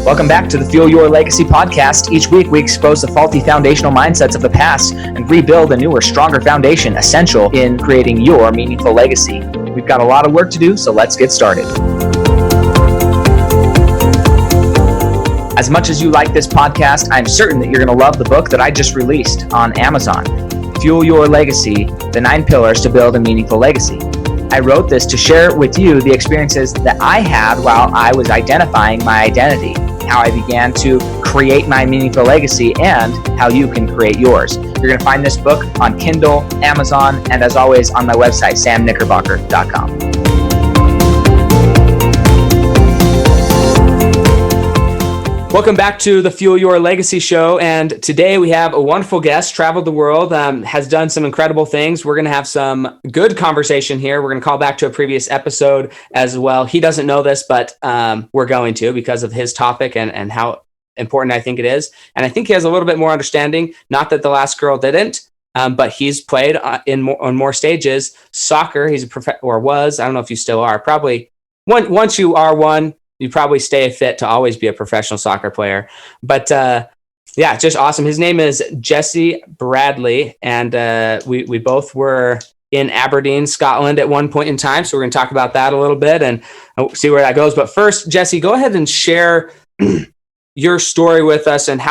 Welcome back to the Fuel Your Legacy podcast. Each week, we expose the faulty foundational mindsets of the past and rebuild a newer, stronger foundation essential in creating your meaningful legacy. We've got a lot of work to do, so let's get started. As much as you like this podcast, I'm certain that you're going to love the book that I just released on Amazon, Fuel Your Legacy, The 9 Pillars to Build a Meaningful Legacy. I wrote this to share with you the experiences that I had while I was identifying my identity, how I began to create my meaningful legacy, and how you can create yours. You're going to find this book on Kindle, Amazon, and as always on my website, samknickerbocker.com. Welcome back to the Fuel Your Legacy show, and today we have a wonderful guest, traveled the world, has done some incredible things. We're going to have some good conversation here. We're going to call back to a previous episode as well. He doesn't know this, but we're going to because of his topic and how important I think it is. And I think he has a little bit more understanding, not that the last girl didn't, but he's played on more stages. Soccer, he's was, I don't know if you still are, probably once you are one, you probably stay fit to always be a professional soccer player. But yeah, just awesome. His name is Jesse Bradley, and we both were in Aberdeen, Scotland at one point in time. So we're going to talk about that a little bit and see where that goes. But first, Jesse, go ahead and share your story with us and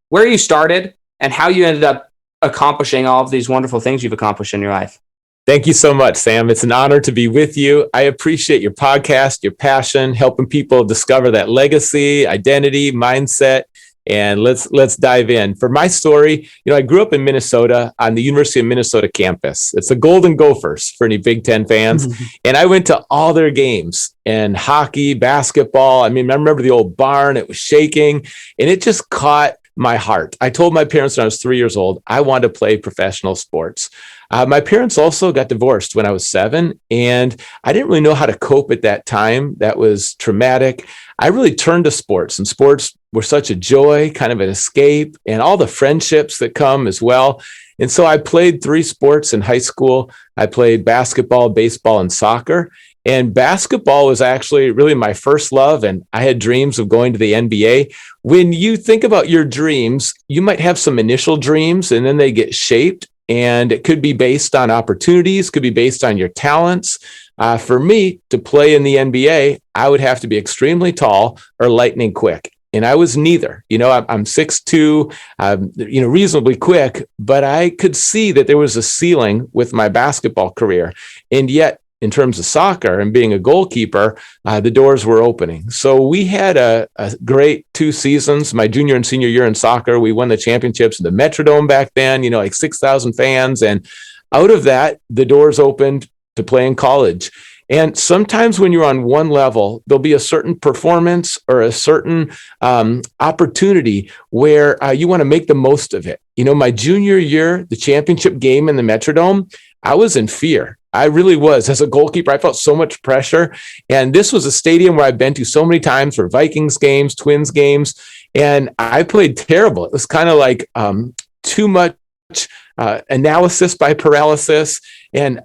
where you started and how you ended up accomplishing all of these wonderful things you've accomplished in your life. Thank you so much, Sam. It's an honor to be with you. I appreciate your podcast, your passion, helping people discover that legacy, identity, mindset, and let's dive in. For my story, I grew up in Minnesota on the University of Minnesota campus. It's the Golden Gophers for any Big Ten fans. And I went to all their games and hockey, basketball. I remember the old barn, it was shaking, and it just caught my heart. I told my parents when I was 3 years old, I wanted to play professional sports. My parents also got divorced when I was 7, and I didn't really know how to cope at that time. That was traumatic. I really turned to sports, and sports were such a joy, kind of an escape, and all the friendships that come as well. And so I played 3 sports in high school. I played basketball, baseball, and soccer. And basketball was actually really my first love, and I had dreams of going to the NBA. When you think about your dreams, you might have some initial dreams, and then they get shaped. And it could be based on opportunities, could be based on your talents. For me, to play in the NBA, I would have to be extremely tall or lightning quick. And I was neither. I'm 6'2", reasonably quick, but I could see that there was a ceiling with my basketball career. And yet, in terms of soccer and being a goalkeeper, the doors were opening. So we had a great 2 seasons, my junior and senior year in soccer. We won the championships in the Metrodome back then, like 6,000 fans. And out of that, the doors opened to play in college. And sometimes when you're on one level, there'll be a certain performance or a certain opportunity where you want to make the most of it. My junior year, the championship game in the Metrodome, I was in fear. I really was. As a goalkeeper, I felt so much pressure. And this was a stadium where I've been to so many times for Vikings games, Twins games, and I played terrible. It was kind of like too much analysis by paralysis. And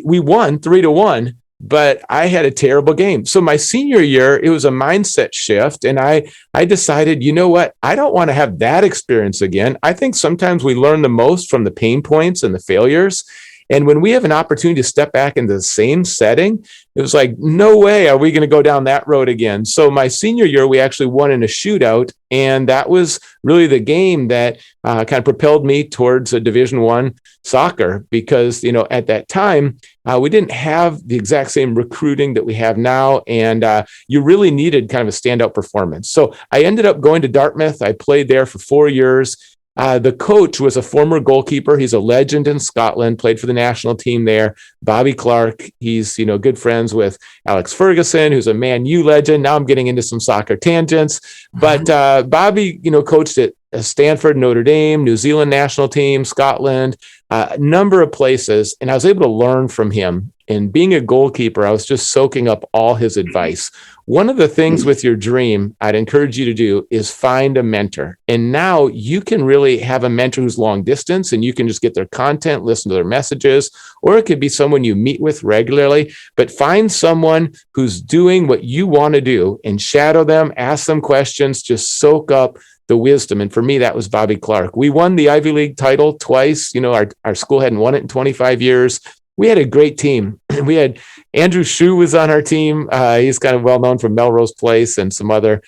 we won 3-1, but I had a terrible game. So my senior year, it was a mindset shift. And I decided, you know what? I don't want to have that experience again. I think sometimes we learn the most from the pain points and the failures. And when we have an opportunity to step back into the same setting, it was like, no way are we going to go down that road again. So my senior year, we actually won in a shootout. And that was really the game that kind of propelled me towards a Division I soccer because, at that time, we didn't have the exact same recruiting that we have now. And you really needed kind of a standout performance. So I ended up going to Dartmouth. I played there for 4 years. The coach was a former goalkeeper. He's a legend in Scotland, played for the national team there. Bobby Clark, he's, good friends with Alex Ferguson, who's a Man U legend. Now I'm getting into some soccer tangents. But Bobby, coached at Stanford, Notre Dame, New Zealand national team, Scotland, a number of places. And I was able to learn from him. And being a goalkeeper, I was just soaking up all his advice. One of the things with your dream I'd encourage you to do is find a mentor. And now you can really have a mentor who's long distance, and you can just get their content, listen to their messages, or it could be someone you meet with regularly. But find someone who's doing what you want to do and shadow them, ask them questions, just soak up the wisdom. And for me, that was Bobby Clark. We won the Ivy League title twice. Our school hadn't won it in 25 years. We had a great team. We had Andrew Shue was on our team. He's kind of well known from Melrose Place and some other.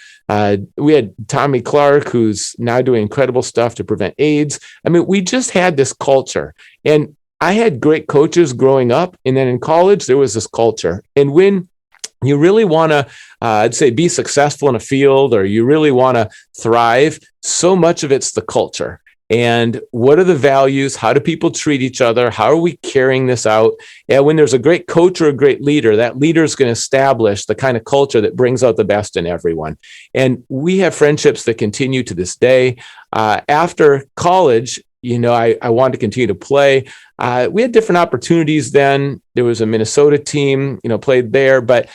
We had Tommy Clark, who's now doing incredible stuff to prevent AIDS. I mean, we just had this culture. And I had great coaches growing up. And then in college, there was this culture. And when you really want to, I'd say, be successful in a field, or you really want to thrive, so much of it's the culture. And what are the values? How do people treat each other? How are we carrying this out? And when there's a great coach or a great leader, that leader is going to establish the kind of culture that brings out the best in everyone. And we have friendships that continue to this day. After college, I wanted to continue to play. We had different opportunities then. There was a Minnesota team, played there, but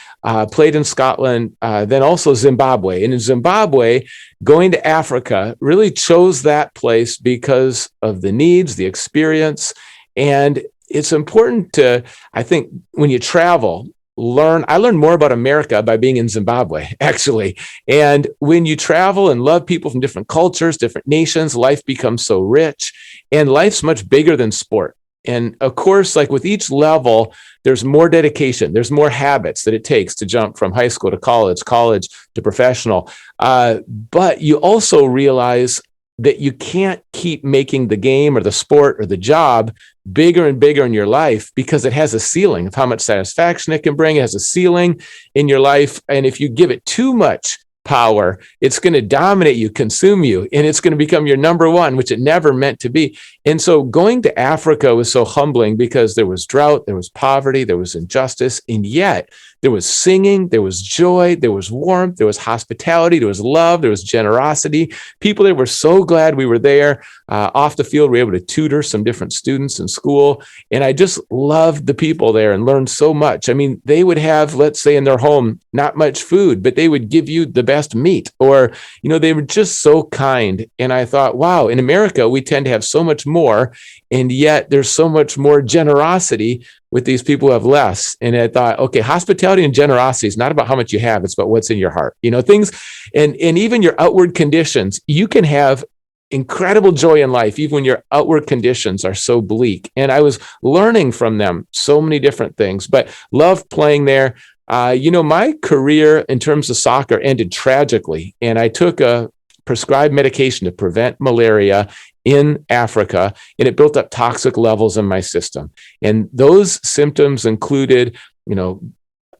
played in Scotland, then also Zimbabwe. And in Zimbabwe, going to Africa, really chose that place because of the needs, the experience. And it's important to, I think, when you travel, I learned more about America by being in Zimbabwe, actually. And when you travel and love people from different cultures, different nations, life becomes so rich, and life's much bigger than sport. And of course, like with each level, there's more dedication. There's more habits that it takes to jump from high school to college to professional. But you also realize that you can't keep making the game or the sport or the job bigger and bigger in your life, because it has a ceiling of how much satisfaction it can bring. It has a ceiling in your life. And if you give it too much power, it's going to dominate you, consume you, and it's going to become your number one, which it never meant to be. And so going to Africa was so humbling, because there was drought, there was poverty, there was injustice, and yet there was singing, there was joy, there was warmth, there was hospitality, there was love, there was generosity. People that were so glad we were there. Off the field, we were able to tutor some different students in school. And I just loved the people there and learned so much. I mean, they would have, let's say in their home, not much food, but they would give you the best meat, or, they were just so kind. And I thought, wow, in America, we tend to have so much more, and yet there's so much more generosity with these people who have less. And I thought, okay, hospitality and generosity is not about how much you have, it's about what's in your heart. Things, and even your outward conditions, you can have incredible joy in life, even when your outward conditions are so bleak. And I was learning from them so many different things, but loved playing there. My career in terms of soccer ended tragically, and I took a prescribed medication to prevent malaria in Africa, and it built up toxic levels in my system. And those symptoms included,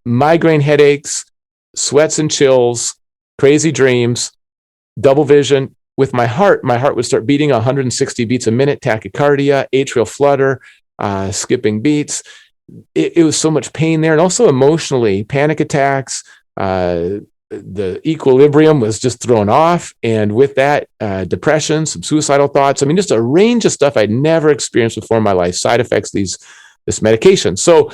migraine headaches, sweats and chills, crazy dreams, double vision. With my heart would start beating 160 beats a minute, tachycardia, atrial flutter, skipping beats. It was so much pain there. And also emotionally, panic attacks, the equilibrium was just thrown off. And with that, depression, some suicidal thoughts. I mean, just a range of stuff I'd never experienced before in my life, side effects, this medication. So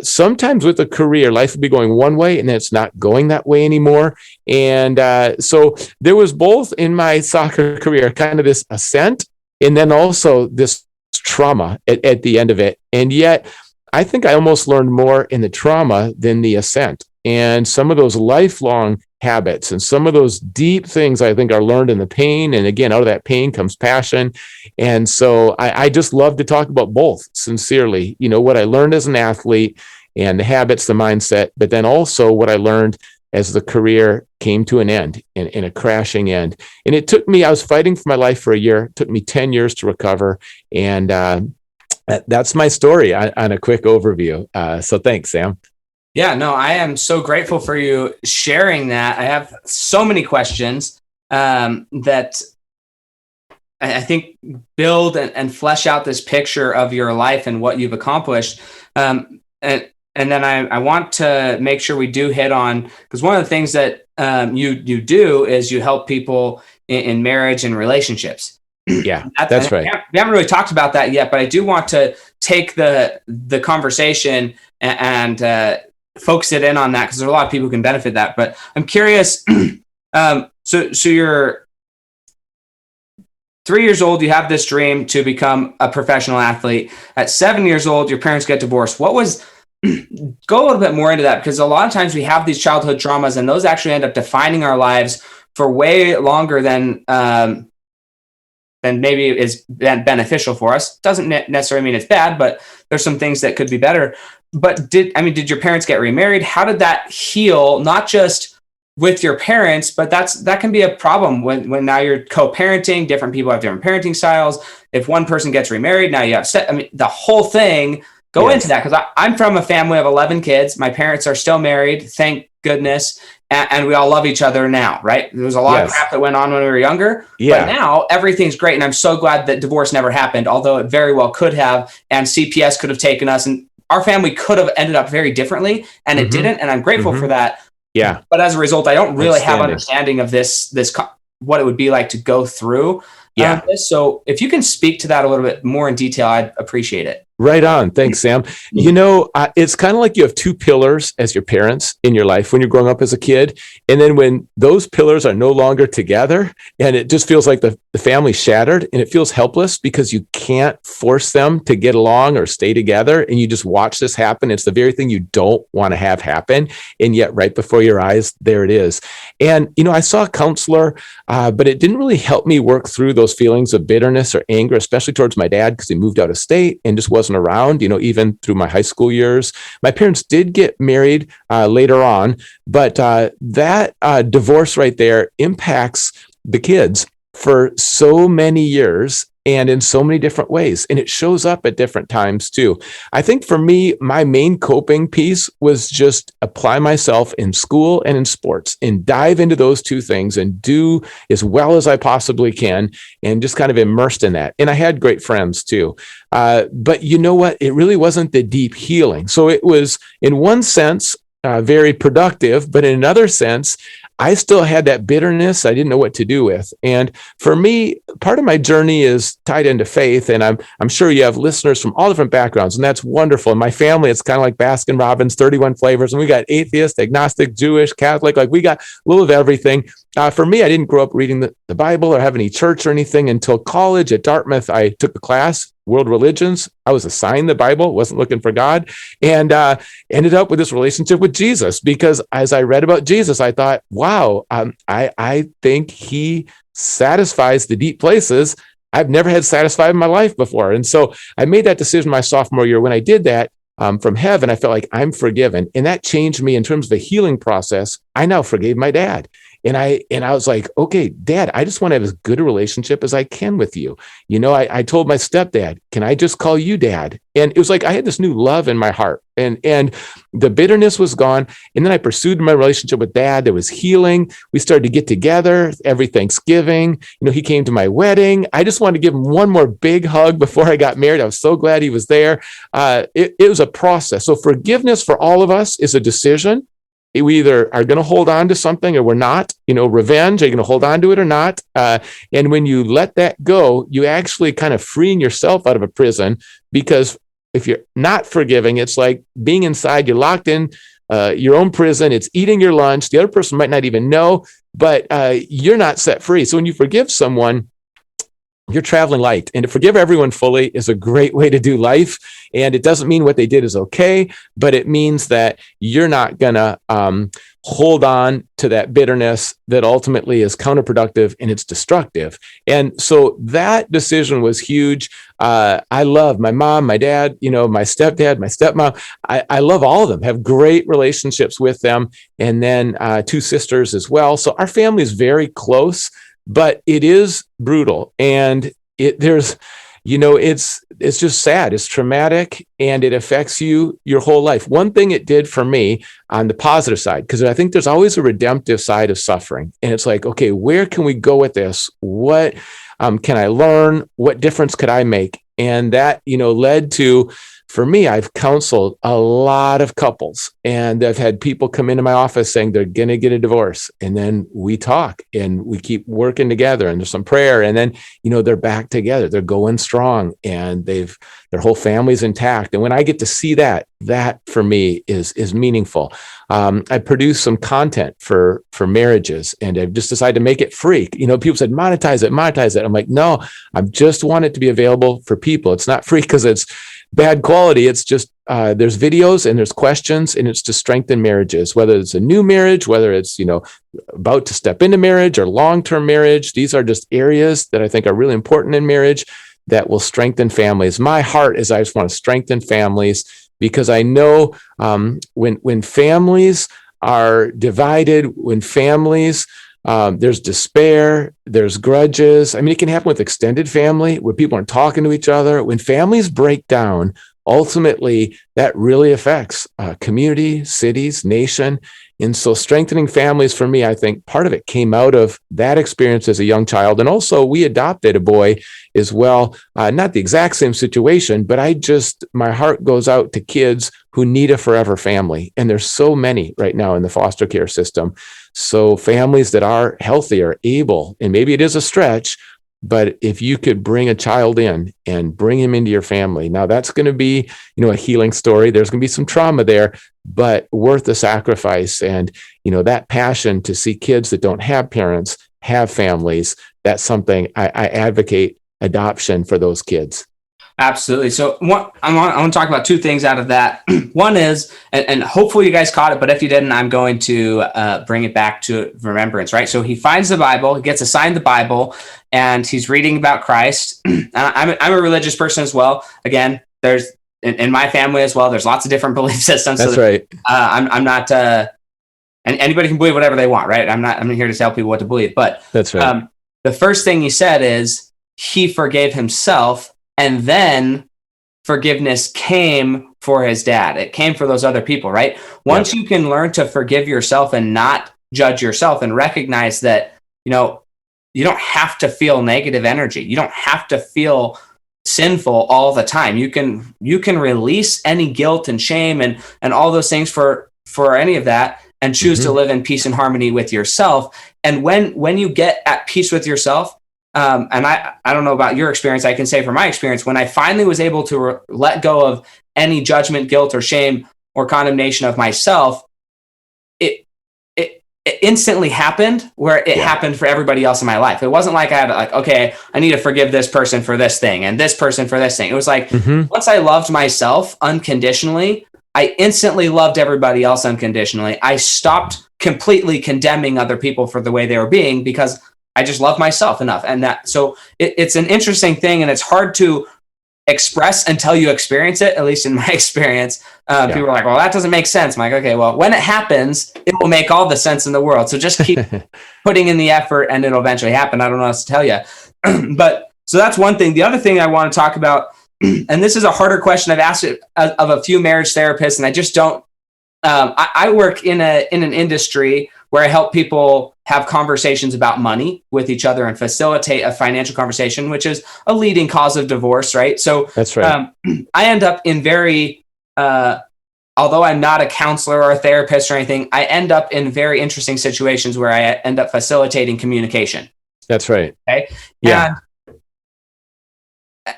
sometimes with a career, life would be going one way and then it's not going that way anymore. And so there was both in my soccer career, kind of this ascent, and then also this trauma at the end of it. And yet I think I almost learned more in the trauma than the ascent. And some of those lifelong habits and some of those deep things I think are learned in the pain. And again, out of that pain comes passion. And so I just love to talk about both sincerely, what I learned as an athlete and the habits, the mindset, but then also what I learned as the career came to an end, in a crashing end. And it took me, I was fighting for my life for a year. It took me 10 years to recover. And that's my story on a quick overview. So thanks, Sam. Yeah, no, I am so grateful for you sharing that. I have so many questions that I think build and flesh out this picture of your life and what you've accomplished. And then I want to make sure we do hit on, because one of the things that you do is you help people in marriage and relationships. Yeah, that's right. We haven't really talked about that yet, but I do want to take the conversation and focus it in on that, because there's a lot of people who can benefit that. But I'm curious. So you're 3 years old. You have this dream to become a professional athlete. At 7 years old, your parents get divorced. What was go a little bit more into that, because a lot of times we have these childhood traumas, and those actually end up defining our lives for way longer than maybe is beneficial for us. Doesn't necessarily mean it's bad, but there's some things that could be better. But did your parents get remarried? How did that heal? Not just with your parents, but that can be a problem when now you're co-parenting. Different people have different parenting styles. If one person gets remarried, now you have the whole thing. Go into that, because I'm from a family of 11 kids. My parents are still married, thank goodness, and we all love each other now, right? There was a lot of crap that went on when we were younger, but now everything's great, and I'm so glad that divorce never happened, although it very well could have, and CPS could have taken us, and our family could have ended up very differently, and it didn't, and I'm grateful for that. Yeah. But as a result, I don't really have understanding of this what it would be like to go through this. So if you can speak to that a little bit more in detail, I'd appreciate it. Right on. Thanks, Sam. It's kind of like you have two pillars as your parents in your life when you're growing up as a kid. And then when those pillars are no longer together, and it just feels like the family's shattered, and it feels helpless because you can't force them to get along or stay together. And you just watch this happen. It's the very thing you don't want to have happen. And yet right before your eyes, there it is. And, I saw a counselor, but it didn't really help me work through those feelings of bitterness or anger, especially towards my dad, because he moved out of state and just wasn't around, even through my high school years. My parents did get married later on, but that divorce right there impacts the kids for so many years and in so many different ways. And it shows up at different times too. I think for me, my main coping piece was just apply myself in school and in sports and dive into those two things and do as well as I possibly can and just kind of immersed in that. And I had great friends too. But you know what? It really wasn't the deep healing. So it was, in one sense, very productive, but in another sense, I still had that bitterness I didn't know what to do with. And for me, part of my journey is tied into faith. And I'm sure you have listeners from all different backgrounds, and that's wonderful. In my family, it's kind of like Baskin Robbins, 31 flavors. And we got atheist, agnostic, Jewish, Catholic, like we got a little of everything. For me, I didn't grow up reading the Bible or have any church or anything until college. At Dartmouth, I took a class, World Religions. I was assigned the Bible, wasn't looking for God, and ended up with this relationship with Jesus, because as I read about Jesus, I thought, wow, I think he satisfies the deep places I've never had satisfied in my life before. And so I made that decision my sophomore year. When I did that, from heaven, I felt like I'm forgiven. And that changed me in terms of the healing process. I now forgave my dad. And I was like, okay, Dad, I just want to have as good a relationship as I can with you. I told my stepdad, can I just call you Dad? And it was like I had this new love in my heart, and the bitterness was gone. And then I pursued my relationship with Dad. There was healing. We started to get together every Thanksgiving. He came to my wedding. I just wanted to give him one more big hug before I got married. I was so glad he was there. It was a process. So forgiveness for all of us is a decision. We either are going to hold on to something or we're not. Revenge, are you going to hold on to it or not? And when you let that go, you actually kind of freeing yourself out of a prison, because if you're not forgiving, it's like being inside, you're locked in your own prison. It's eating your lunch. The other person might not even know, but you're not set free. So when you forgive someone, you're traveling light, and to forgive everyone fully is a great way to do life. And it doesn't mean what they did is okay, but it means that you're not going to hold on to that bitterness that ultimately is counterproductive and it's destructive. And so that decision was huge. I love my mom, my dad, my stepdad, my stepmom. I love all of them, have great relationships with them. And then two sisters as well. So our family is very close. But it is brutal, and it's just sad. It's traumatic, and it affects you your whole life. One thing it did for me on the positive side, because I think there's always a redemptive side of suffering, and it's like, okay, where can we go with this? What can I learn? What difference could I make? And that led to for me, I've counseled a lot of couples, and I've had people come into my office saying they're going to get a divorce. And then we talk and we keep working together, and there's some prayer. And then, they're back together, they're going strong, and their whole family's intact. And when I get to see that for me is meaningful. I produce some content for marriages, and I've just decided to make it free. People said, monetize it. I'm like, no, I just want it to be available for people. It's not free because it's bad quality. It's just, there's videos and there's questions, and it's to strengthen marriages, whether it's a new marriage, whether it's, about to step into marriage or long-term marriage. These are just areas that I think are really important in marriage that will strengthen families. My heart is I just want to strengthen families, because I know when families are divided, when families, there's despair, there's grudges. I mean, it can happen with extended family where people aren't talking to each other. When families break down, ultimately, that really affects community, cities, nation. And so strengthening families, for me, I think part of it came out of that experience as a young child. And also we adopted a boy as well. Not the exact same situation, but my heart goes out to kids who need a forever family. And there's so many right now in the foster care system. So families that are healthy are able, and maybe it is a stretch, but if you could bring a child in and bring him into your family, now that's going to be, a healing story. There's going to be some trauma there, but worth the sacrifice. And, that passion to see kids that don't have parents have families, that's something I advocate adoption for those kids. Absolutely. So I want to talk about two things out of that. One is, and hopefully you guys caught it, but if you didn't, I'm going to bring it back to remembrance, right? So he finds the Bible, he gets assigned the Bible, and he's reading about Christ. I'm a religious person as well. Again, there's in my family as well, there's lots of different belief systems. That's right. I'm not, and anybody can believe whatever they want, right? I'm not here to tell people what to believe, but that's right. The first thing he said is he forgave himself. And then forgiveness came for his dad. It came for those other people, right? Once you can learn to forgive yourself and not judge yourself and recognize that, you don't have to feel negative energy. You don't have to feel sinful all the time. You can release any guilt and shame and all those things for any of that, and choose to live in peace and harmony with yourself. And when you get at peace with yourself, and I don't know about your experience, I can say from my experience, when I finally was able to let go of any judgment, guilt, or shame or condemnation of myself, it instantly happened where it happened for everybody else in my life. It wasn't like I had okay, I need to forgive this person for this thing and this person for this thing. It was like, once I loved myself unconditionally, I instantly loved everybody else unconditionally. I stopped completely condemning other people for the way they were being, because I just love myself enough. And so it's an interesting thing, and it's hard to express until you experience it, at least in my experience. People are like, well, that doesn't make sense. I'm like, okay, well, when it happens, it will make all the sense in the world. So just keep putting in the effort and it'll eventually happen. I don't know what else to tell you. But so that's one thing. The other thing I want to talk about, and this is a harder question. I've asked it of a few marriage therapists, and I just don't, I work in an industry where I help people have conversations about money with each other and facilitate a financial conversation, which is a leading cause of divorce, right? So that's right. I end up in although I'm not a counselor or a therapist or anything, I end up in very interesting situations where I end up facilitating communication. That's right. Okay. Yeah.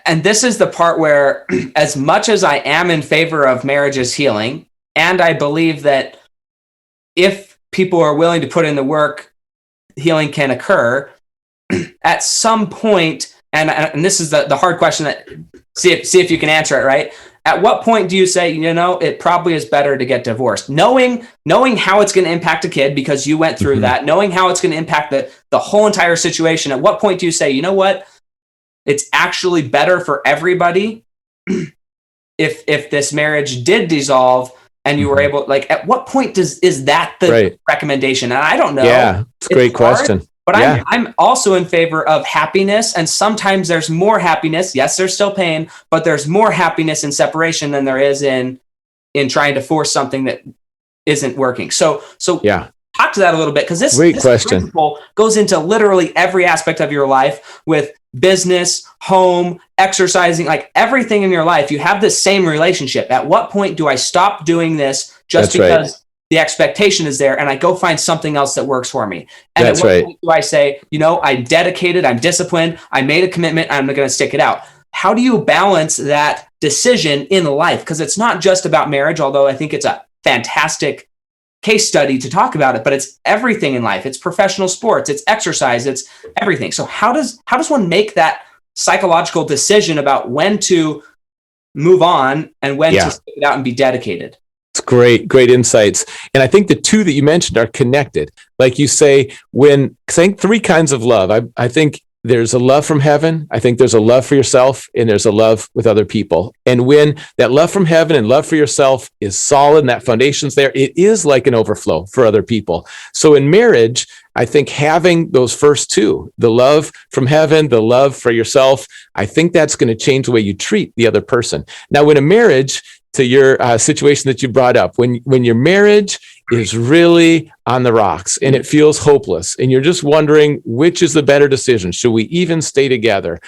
And this is the part where, as much as I am in favor of marriage's healing, and I believe that if people are willing to put in the work, healing can occur. At some point, and this is the hard question that see if you can answer it, right? At what point do you say, it probably is better to get divorced, knowing how it's going to impact a kid because you went through that, knowing how it's going to impact the whole entire situation? At what point do you say, you know what, it's actually better for everybody if this marriage did dissolve and you were able, at what point is that the recommendation? And I don't know. Yeah, it's a great question. But I'm also in favor of happiness. And sometimes there's more happiness. Yes, there's still pain, but there's more happiness in separation than there is in trying to force something that isn't working. So talk to that a little bit, because this question. principle goes into literally every aspect of your life, with business, home, exercising, like everything in your life. You have this same relationship. At what point do I stop doing this just because the expectation is there, and I go find something else that works for me? And at what point do I say, I'm dedicated, I'm disciplined, I made a commitment, I'm going to stick it out? How do you balance that decision in life? Because it's not just about marriage, although I think it's a fantastic case study to talk about it, but it's everything in life. It's professional sports, it's exercise, it's everything. So how does one make that psychological decision about when to move on and when to stick it out and be dedicated? It's great insights. And I think the two that you mentioned are connected. Like you say, I think three kinds of love. I think there's a love from heaven. I think there's a love for yourself, and there's a love with other people. And when that love from heaven and love for yourself is solid and that foundation's there, it is like an overflow for other people. So in marriage, I think having those first two, the love from heaven, the love for yourself, I think that's going to change the way you treat the other person. Now, when a marriage, to your situation that you brought up, when your marriage is really on the rocks and it feels hopeless and you're just wondering which is the better decision, should we even stay together?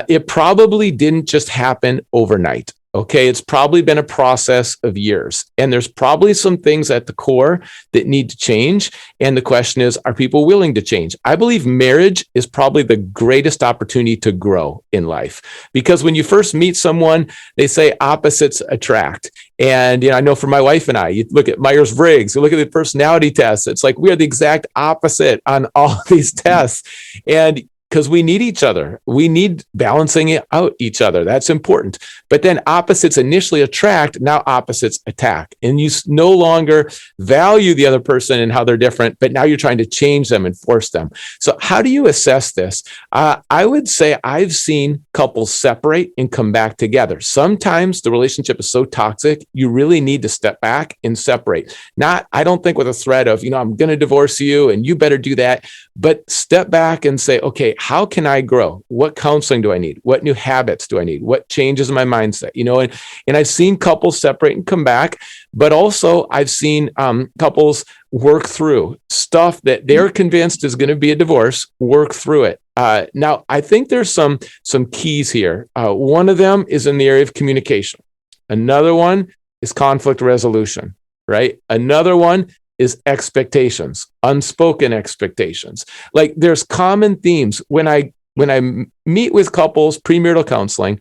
It probably didn't just happen overnight. Okay, it's probably been a process of years, and there's probably some things at the core that need to change. And the question is, are people willing to change? I believe marriage is probably the greatest opportunity to grow in life, because when you first meet someone, they say opposites attract. And I know for my wife and I, you look at Myers-Briggs, you look at the personality tests, it's like we are the exact opposite on all these tests. And because we need each other. We need balancing out each other. That's important. But then opposites initially attract, now opposites attack. And you no longer value the other person and how they're different, but now you're trying to change them and force them. So how do you assess this? I would say I've seen couples separate and come back together. Sometimes the relationship is so toxic, you really need to step back and separate. I don't think with a threat of, I'm going to divorce you and you better do that, but step back and say, okay, how can I grow? What counseling do I need? What new habits do I need? What changes in my mindset? And I've seen couples separate and come back, but also I've seen couples work through stuff that they're convinced is going to be a divorce, work through it. Now, I think there's some keys here. One of them is in the area of communication. Another one is conflict resolution, right? Another one is expectations, unspoken expectations. Like there's common themes. When I meet with couples, premarital counseling,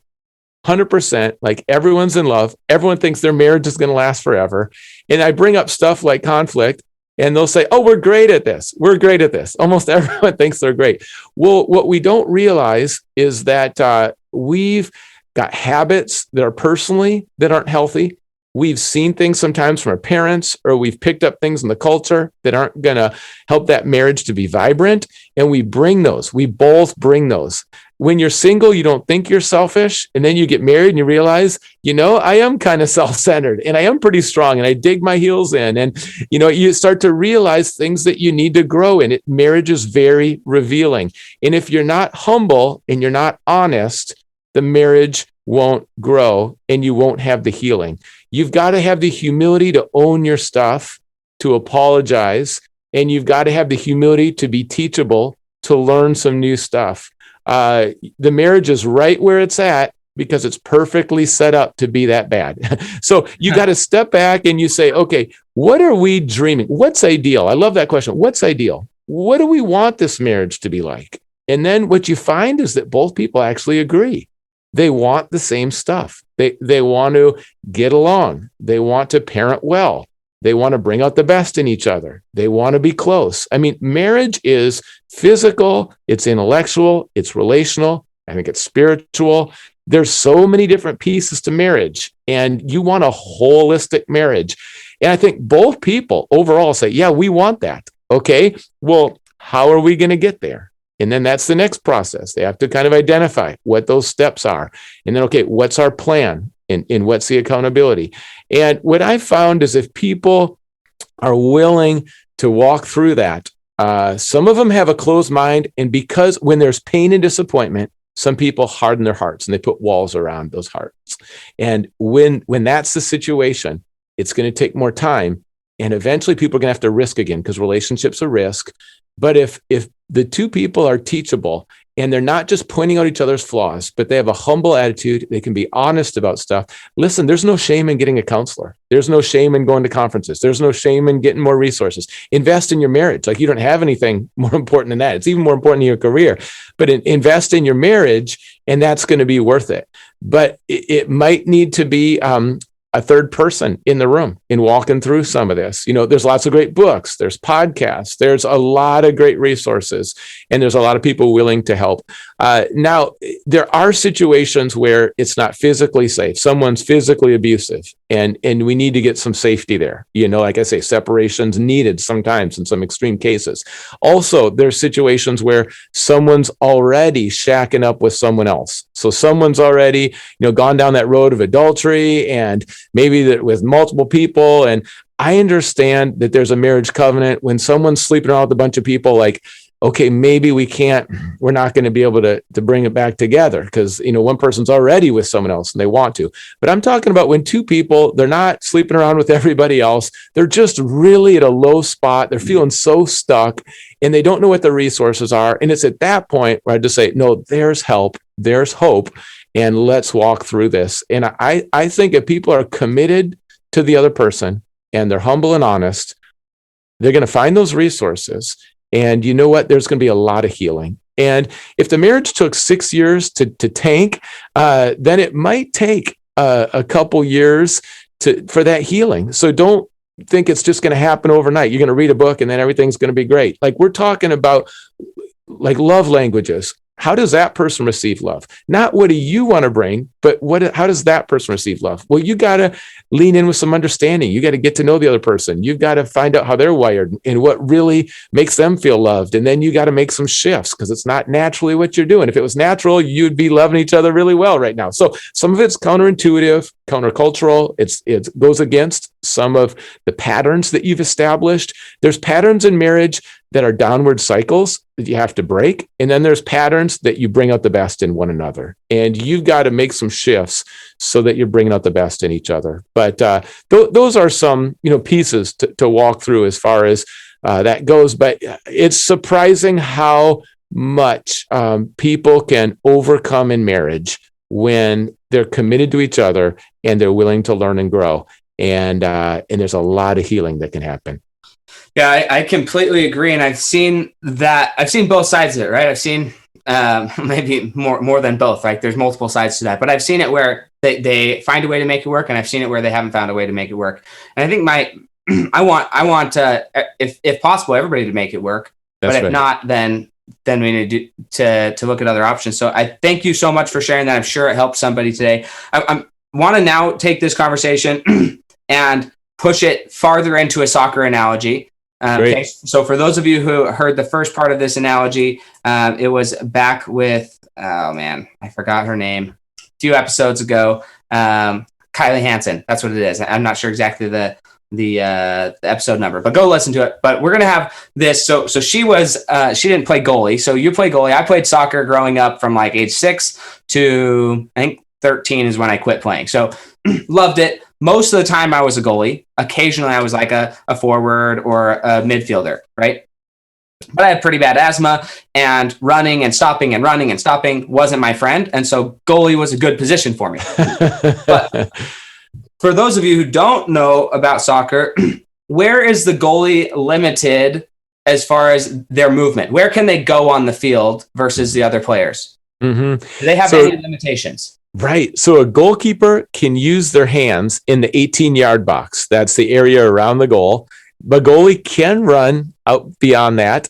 100%, like everyone's in love. Everyone thinks their marriage is going to last forever. And I bring up stuff like conflict, and they'll say, oh, we're great at this. We're great at this. Almost everyone thinks they're great. Well, what we don't realize is that we've got habits that are personally that aren't healthy. We've seen things sometimes from our parents, or we've picked up things in the culture that aren't going to help that marriage to be vibrant. And we bring those. We both bring those. When you're single, you don't think you're selfish. And then you get married and you realize, I am kind of self-centered and I am pretty strong and I dig my heels in. And, you start to realize things that you need to grow in. Marriage is very revealing. And if you're not humble and you're not honest, the marriage won't grow and you won't have the healing. You've got to have the humility to own your stuff, to apologize, and you've got to have the humility to be teachable, to learn some new stuff. The marriage is right where it's at because it's perfectly set up to be that bad. So you got to step back and you say, okay, what are we dreaming? What's ideal? I love that question. What's ideal? What do we want this marriage to be like? And then what you find is that both people actually agree. They want the same stuff. They want to get along. They want to parent well. They want to bring out the best in each other. They want to be close. I mean, marriage is physical, it's intellectual, it's relational. I think it's spiritual. There's so many different pieces to marriage, and you want a holistic marriage. And I think both people overall say, yeah, we want that. Okay, well, how are we going to get there? And then that's the next process. They have to kind of identify what those steps are. And then, okay, what's our plan? And what's the accountability? And what I found is if people are willing to walk through that, some of them have a closed mind. And because when there's pain and disappointment, some people harden their hearts and they put walls around those hearts. And when that's the situation, it's going to take more time. And eventually people are going to have to risk again, because relationships are risk. But if the two people are teachable and they're not just pointing out each other's flaws, but they have a humble attitude, they can be honest about stuff. Listen, there's no shame in getting a counselor. There's no shame in going to conferences. There's no shame in getting more resources. Invest in your marriage. Like, you don't have anything more important than that. It's even more important in your career. But invest in your marriage, and that's going to be worth it. But it might need to be a third person in the room in walking through some of this. There's lots of great books, there's podcasts, there's a lot of great resources, and there's a lot of people willing to help. Now, there are situations where it's not physically safe. Someone's physically abusive, and we need to get some safety there. Like I say, separation's needed sometimes in some extreme cases. Also, there's situations where someone's already shacking up with someone else. So someone's already, gone down that road of adultery, and maybe that with multiple people. And I understand that there's a marriage covenant. When someone's sleeping around with a bunch of people, like, okay, maybe we're not going to be able to bring it back together, because, one person's already with someone else and they want to. But I'm talking about when two people, they're not sleeping around with everybody else. They're just really at a low spot. They're feeling so stuck and they don't know what the resources are. And it's at that point where I just say, no, there's help, there's hope, and let's walk through this. And I think if people are committed to the other person and they're humble and honest, they're going to find those resources. And you know what? There's going to be a lot of healing. And if the marriage took 6 years to tank, then it might take a couple years for that healing. So don't think it's just going to happen overnight. You're going to read a book and then everything's going to be great. Like, we're talking about like love languages. How does that person receive love? Not what do you want to bring, but how does that person receive love? Well, you got to lean in with some understanding. You got to get to know the other person. You've got to find out how they're wired and what really makes them feel loved. And then you got to make some shifts, because it's not naturally what you're doing. If it was natural, you'd be loving each other really well right now. So some of it's counterintuitive, countercultural. It goes against some of the patterns that you've established. There's patterns in marriage that are downward cycles that you have to break. And then there's patterns that you bring out the best in one another. And you've got to make some shifts so that you're bringing out the best in each other. But those are some, pieces to walk through as far as that goes. But it's surprising how much people can overcome in marriage when they're committed to each other and they're willing to learn and grow. And there's a lot of healing that can happen. Yeah, I completely agree. And I've seen both sides of it, right? I've seen maybe more than both, right? There's multiple sides to that, but I've seen it where they find a way to make it work. And I've seen it where they haven't found a way to make it work. And I think I want if possible, everybody to make it work. That's but if right. not, then we need to look at other options. So I thank you so much for sharing that. I'm sure it helped somebody today. I want to now take this conversation and push it farther into a soccer analogy. Okay, so for those of you who heard the first part of this analogy, it was back with, I forgot her name, a few episodes ago, Kylie Hansen. That's what it is. I'm not sure exactly the episode number, but go listen to it. But we're going to have this. So she didn't play goalie. So you play goalie. I played soccer growing up from like age 6 to I think 13 is when I quit playing. So loved it. Most of the time I was a goalie. Occasionally I was like a forward or a midfielder, right? But I had pretty bad asthma, and running and stopping wasn't my friend. And so goalie was a good position for me. But for those of you who don't know about soccer, where is the goalie limited as far as their movement? Where can they go on the field versus the other players? Mm-hmm. Do they have any limitations? Right. So a goalkeeper can use their hands in the 18-yard box. That's the area around the goal. But goalie can run out beyond that.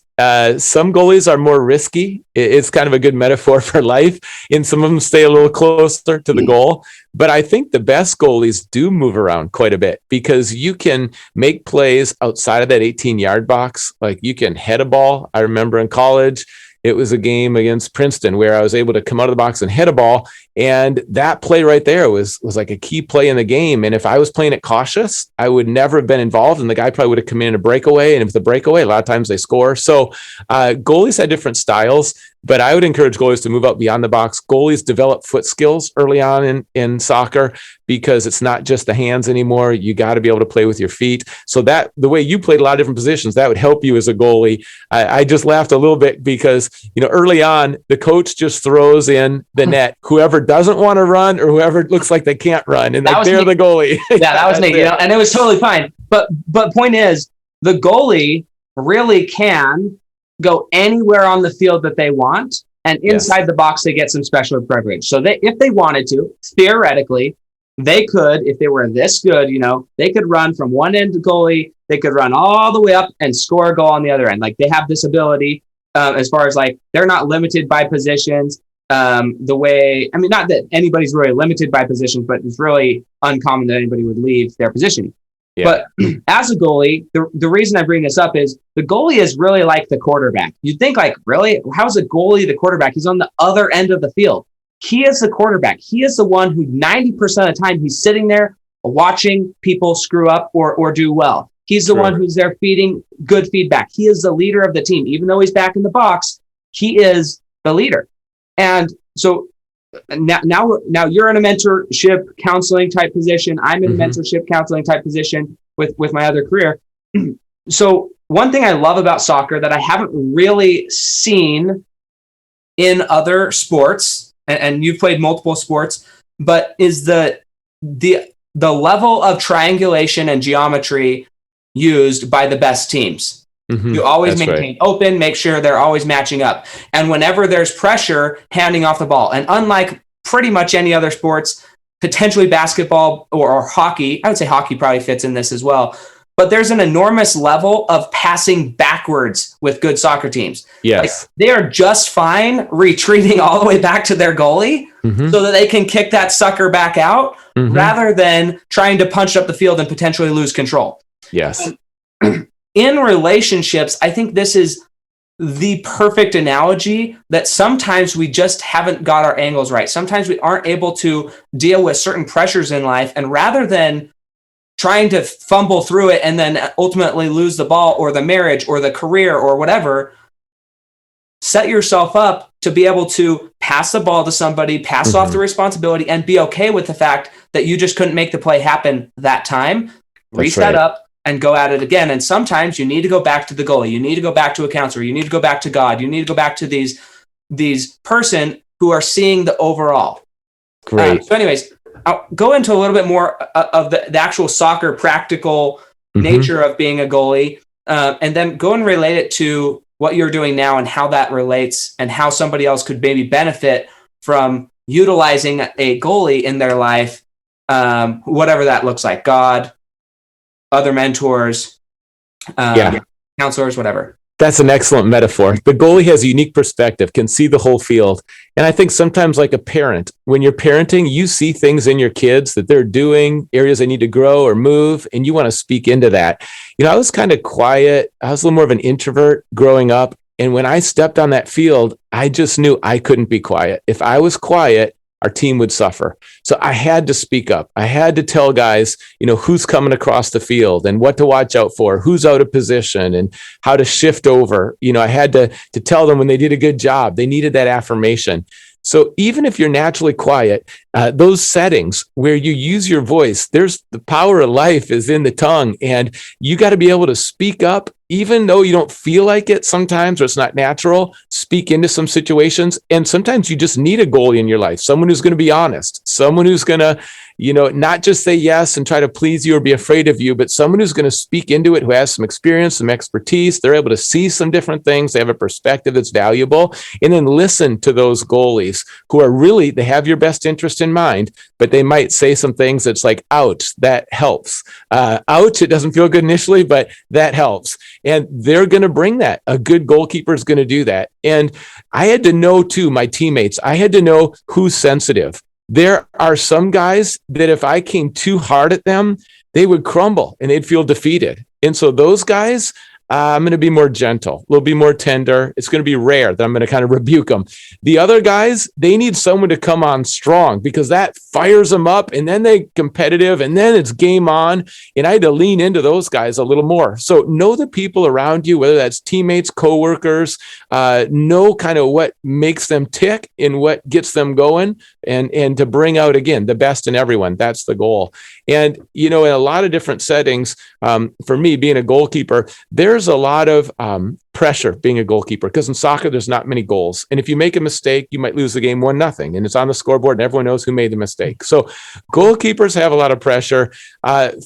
Some goalies are more risky. It's kind of a good metaphor for life. And some of them stay a little closer to the goal. But I think the best goalies do move around quite a bit, because you can make plays outside of that 18-yard box. Like, you can head a ball. I remember in college, it was a game against Princeton where I was able to come out of the box and hit a ball. And that play right there was like a key play in the game. And if I was playing it cautious, I would never have been involved. And the guy probably would have come in a breakaway. And if the breakaway, a lot of times they score. So goalies had different styles. But I would encourage goalies to move out beyond the box. Goalies develop foot skills early on in soccer because it's not just the hands anymore. You got to be able to play with your feet. So that the way you played a lot of different positions, that would help you as a goalie. I just laughed a little bit because, early on, the coach just throws in the net, whoever doesn't want to run or whoever looks like they can't run. And they're the goalie. Yeah, that was neat. And it was totally fine. But point is, the goalie really can go anywhere on the field that they want, and inside the box they get some special privilege. So if they wanted to, theoretically, they could, if they were this good, they could run from one end to goalie, they could run all the way up and score a goal on the other end. Like, they have this ability as far as they're not limited by positions. Not that anybody's really limited by positions, but it's really uncommon that anybody would leave their position. Yeah. But as a goalie, the reason I bring this up is the goalie is really like the quarterback. You'd think, really? How's a goalie the quarterback? He's on the other end of the field. He is the quarterback. He is the one who 90% of the time he's sitting there watching people screw up or do well. He's the one who's there feeding good feedback. He is the leader of the team. Even though he's back in the box, he is the leader. And so now you're in a mentorship counseling type position. I'm in a mentorship counseling type position with my other career. So one thing I love about soccer that I haven't really seen in other sports, and you've played multiple sports, but is the level of triangulation and geometry used by the best teams. You always maintain open, make sure they're always matching up. And whenever there's pressure, handing off the ball. And unlike pretty much any other sports, potentially basketball or hockey, I would say hockey probably fits in this as well, but there's an enormous level of passing backwards with good soccer teams. Yes. They are just fine retreating all the way back to their goalie so that they can kick that sucker back out rather than trying to punch up the field and potentially lose control. Yes. In relationships, I think this is the perfect analogy that sometimes we just haven't got our angles right. Sometimes we aren't able to deal with certain pressures in life. And rather than trying to fumble through it and then ultimately lose the ball or the marriage or the career or whatever, set yourself up to be able to pass the ball to somebody, pass off the responsibility, and be okay with the fact that you just couldn't make the play happen that time. Reset up and go at it again. And sometimes you need to go back to the goalie. You need to go back to a counselor. You need to go back to God. You need to go back to these person who are seeing the overall. Great. So anyways, I'll go into a little bit more of the actual soccer practical nature of being a goalie, and then go and relate it to what you're doing now and how that relates and how somebody else could maybe benefit from utilizing a goalie in their life, whatever that looks like, God, other mentors, counselors, whatever. That's an excellent metaphor. The goalie has a unique perspective, can see the whole field. And I think sometimes, like a parent, when you're parenting, you see things in your kids that they're doing, areas they need to grow or move, and you want to speak into that. I was kind of quiet. I was a little more of an introvert growing up. And when I stepped on that field, I just knew I couldn't be quiet. If I was quiet, our team would suffer. So I had to speak up. I had to tell guys, who's coming across the field and what to watch out for, who's out of position and how to shift over. I had to tell them when they did a good job. They needed that affirmation. So even if you're naturally quiet, those settings where you use your voice, there's the power of life is in the tongue, and you got to be able to speak up, even though you don't feel like it sometimes, or it's not natural. Speak into some situations. And sometimes you just need a goalie in your life, someone who's going to be honest, someone who's going to, not just say yes and try to please you or be afraid of you, but someone who's going to speak into it, who has some experience, some expertise. They're able to see some different things. They have a perspective that's valuable. And then listen to those goalies who are really, they have your best interest in mind, but they might say some things that's like, ouch, that helps. Ouch, it doesn't feel good initially, but that helps. And they're going to bring that. A good goalkeeper is going to do that. And I had to know too, my teammates, I had to know who's sensitive. There are some guys that if I came too hard at them, they would crumble and they'd feel defeated. And so those guys, I'm going to be more gentle, a little bit more tender. It's going to be rare that I'm going to kind of rebuke them. The other guys, they need someone to come on strong because that fires them up, and then they competitive, and then it's game on. And I had to lean into those guys a little more. So know the people around you, whether that's teammates, coworkers, know kind of what makes them tick and what gets them going, and to bring out, again, the best in everyone. That's the goal. And, in a lot of different settings, for me, being a goalkeeper, there's a lot of pressure being a goalkeeper because in soccer, there's not many goals. And if you make a mistake, you might lose the game 1-0, and it's on the scoreboard and everyone knows who made the mistake. So goalkeepers have a lot of pressure.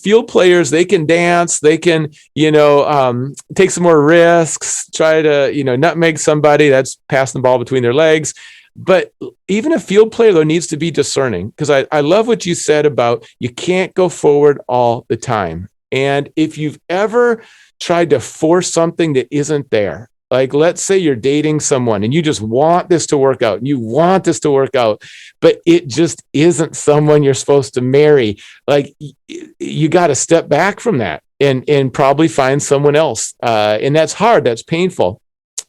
Field players, they can dance, they can, take some more risks, try to, nutmeg somebody that's passing the ball between their legs. But even a field player, though, needs to be discerning, because I love what you said about you can't go forward all the time. And if you've ever tried to force something that isn't there, like let's say you're dating someone and you just want this to work out and you want this to work out, but it just isn't someone you're supposed to marry, like you got to step back from that and probably find someone else. And that's hard. That's painful.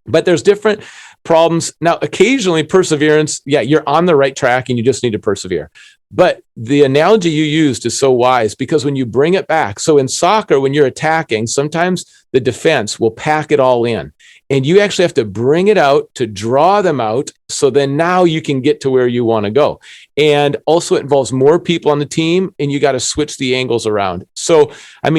But there's different problems. Now, occasionally perseverance, you're on the right track and you just need to persevere. But the analogy you used is so wise because when you bring it back, so in soccer, when you're attacking, sometimes the defense will pack it all in and you actually have to bring it out to draw them out. So then now you can get to where you want to go. And also it involves more people on the team and you got to switch the angles around. So,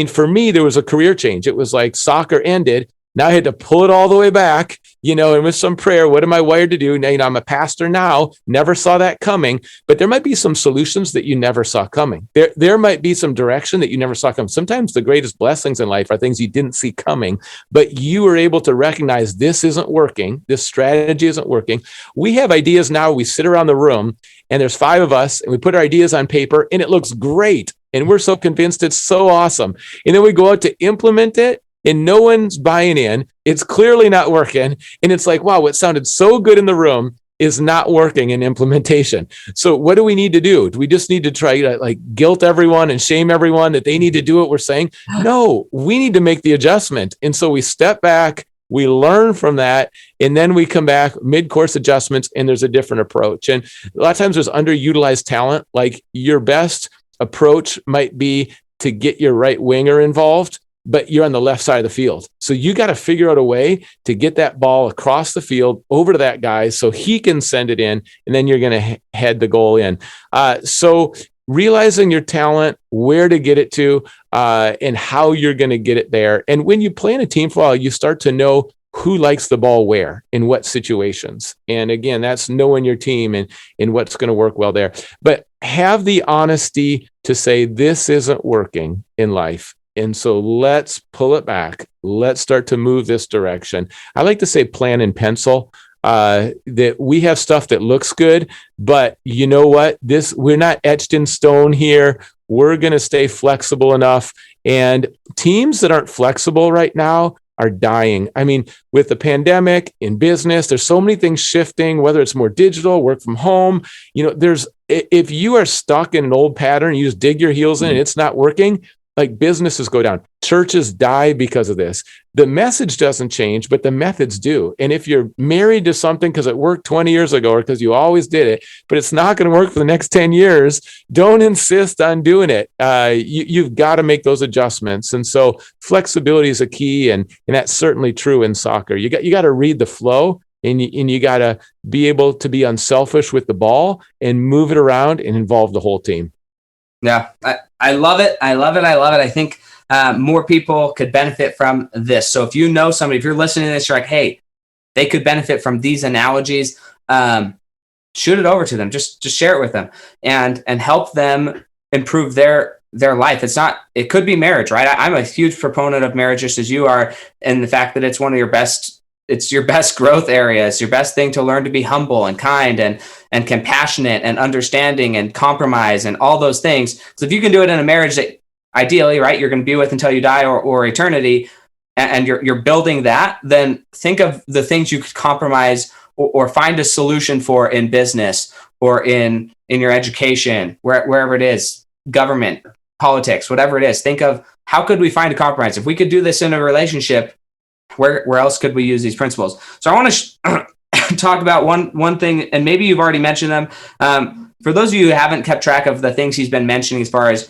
for me, there was a career change. It was like soccer ended. Now I had to pull it all the way back, and with some prayer, what am I wired to do? Now, I'm a pastor now, never saw that coming, but there might be some solutions that you never saw coming. There might be some direction that you never saw coming. Sometimes the greatest blessings in life are things you didn't see coming, but you were able to recognize this isn't working. This strategy isn't working. We have ideas now. We sit around the room and there's 5 of us and we put our ideas on paper and it looks great. And we're so convinced it's so awesome. And then we go out to implement it. And no one's buying in. It's clearly not working. And it's like, wow, what sounded so good in the room is not working in implementation. So what do we need to do? Do we just need to try to guilt everyone and shame everyone that they need to do what we're saying? No, we need to make the adjustment. And so we step back, we learn from that, and then we come back mid-course adjustments, and there's a different approach. And a lot of times there's underutilized talent. Like your best approach might be to get your right winger involved, but you're on the left side of the field. So you got to figure out a way to get that ball across the field over to that guy so he can send it in, and then you're going to head the goal in. So realizing your talent, where to get it to, and how you're going to get it there. And when you play in a team for a while, you start to know who likes the ball where, in what situations. And again, that's knowing your team and what's going to work well there. But have the honesty to say, this isn't working in life. And so let's pull it back. Let's start to move this direction. I like to say plan in pencil, that we have stuff that looks good, but you know what? We're not etched in stone here. We're going to stay flexible enough. And teams that aren't flexible right now are dying. With the pandemic, in business, there's so many things shifting, whether it's more digital, work from home. If you are stuck in an old pattern, you just dig your heels in and it's not working, like businesses go down, churches die because of this. The message doesn't change, but the methods do. And if you're married to something because it worked 20 years ago or because you always did it, but it's not going to work for the next 10 years, don't insist on doing it. You've got to make those adjustments. And so flexibility is a key. And that's certainly true in soccer. You got to read the flow. And you got to be able to be unselfish with the ball and move it around and involve the whole team. Yeah, I love it. I love it. I love it. I think more people could benefit from this. So if you know somebody, if you're listening to this, you're like, hey, they could benefit from these analogies, shoot it over to them. Just share it with them and help them improve their life. It could be marriage, right? I'm a huge proponent of marriage, just as you are, and the fact that it's one of your best. It's your best growth area. It's your best thing to learn to be humble and kind and compassionate and understanding and compromise and all those things. So if you can do it in a marriage that ideally, right, you're going to be with until you die or eternity, and you're building that, then think of the things you could compromise or find a solution for in business or in your education, wherever it is, government, politics, whatever it is. Think of how could we find a compromise? If we could do this in a relationship, where else could we use these principles? So I want to talk about one thing, and maybe you've already mentioned them. For those of you who haven't kept track of the things he's been mentioning as far as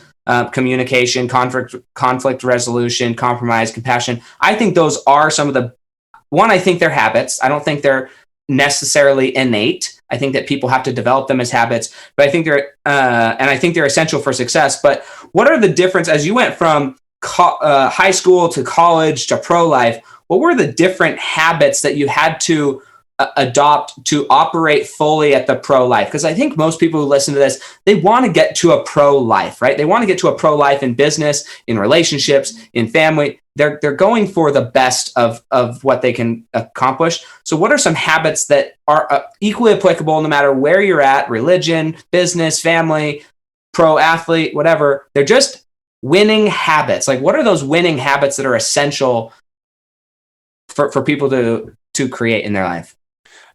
communication, conflict resolution, compromise, compassion, I think those are some of I think they're habits. I don't think they're necessarily innate. I think that people have to develop them as habits, but I think they're essential for success. But what are the difference as you went from high school to college to pro life? What were the different habits that you had to adopt to operate fully at the pro life? Because I think most people who listen to this, they want to get to a pro life, right? They want to get to a pro life in business, in relationships, in family. They're going for the best of what they can accomplish. So what are some habits that are equally applicable no matter where you're at, religion, business, family, pro athlete, whatever? They're just winning habits. Like, what are those winning habits that are essential for people to create in their life?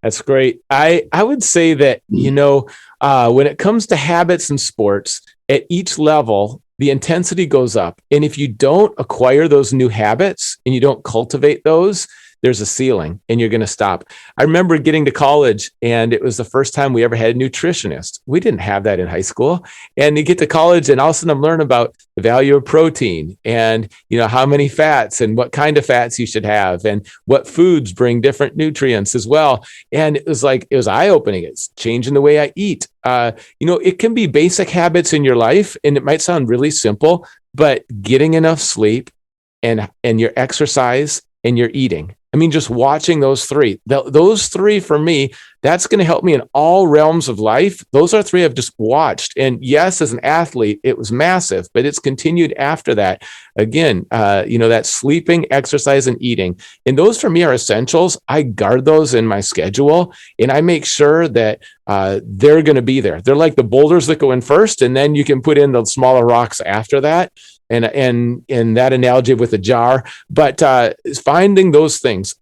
That's great. I would say that, when it comes to habits in sports, at each level, the intensity goes up. And if you don't acquire those new habits and you don't cultivate those, there's a ceiling and you're going to stop. I remember getting to college and it was the first time we ever had a nutritionist. We didn't have that in high school. And you get to college and all of a sudden I'm learning about the value of protein and, how many fats and what kind of fats you should have and what foods bring different nutrients as well. And it was eye-opening. It's changing the way I eat. It can be basic habits in your life and it might sound really simple, but getting enough sleep and your exercise and your eating. I mean, just watching those three for me, that's going to help me in all realms of life. Those are three I've just watched. And yes, as an athlete, it was massive, but it's continued after that. Again, that sleeping, exercise, and eating. And those for me are essentials. I guard those in my schedule and I make sure that they're going to be there. They're like the boulders that go in first, and then you can put in the smaller rocks after that. And that analogy with a jar, but finding those things.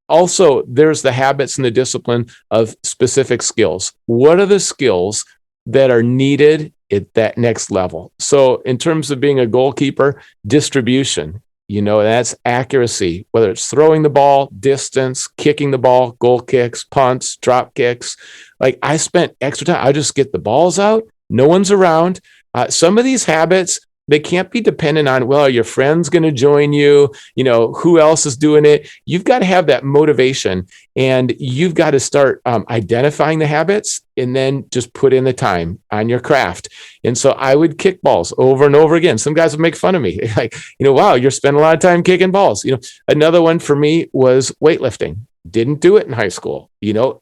Also, there's the habits and the discipline of specific skills. What are the skills that are needed at that next level? So in terms of being a goalkeeper, distribution, that's accuracy, whether it's throwing the ball, distance, kicking the ball, goal kicks, punts, drop kicks. Like I spent extra time. I just get the balls out. No one's around. Some of these habits, they can't be dependent on, well, are your friends going to join you? Who else is doing it? You've got to have that motivation and you've got to start identifying the habits and then just put in the time on your craft. And so I would kick balls over and over again. Some guys would make fun of me like, wow, you're spending a lot of time kicking balls. Another one for me was weightlifting. Didn't do it in high school.